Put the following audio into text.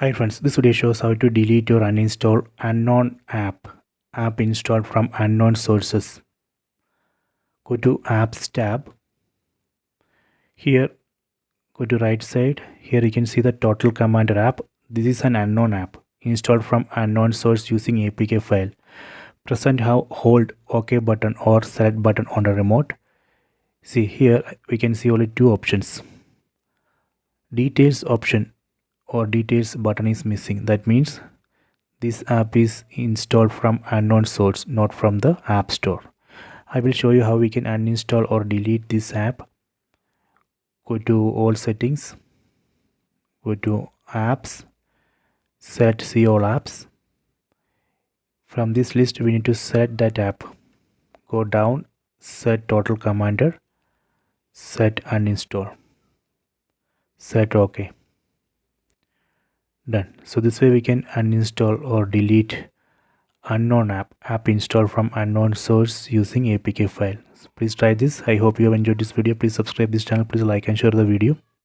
Hi friends, this video shows how to delete or uninstall unknown app installed from unknown sources. Go to apps tab. Here go to right side. Here you can see the total commander app. This is an unknown app installed from unknown source using APK file. Press and hold OK button or select button on the remote. See here we can see only two options. Details option or details button is missing. That means this app is installed from unknown source, not from the app store. I will show you how we can uninstall or delete this app. Go to all settings, go to apps, set see all apps. From this list we need to select that app. Go down, set total commander, set uninstall, set OK. Done. So this way we can uninstall or delete unknown app installed from unknown source using APK file. So please try this. I hope you have enjoyed this video. Please subscribe this channel. Please like and share the video.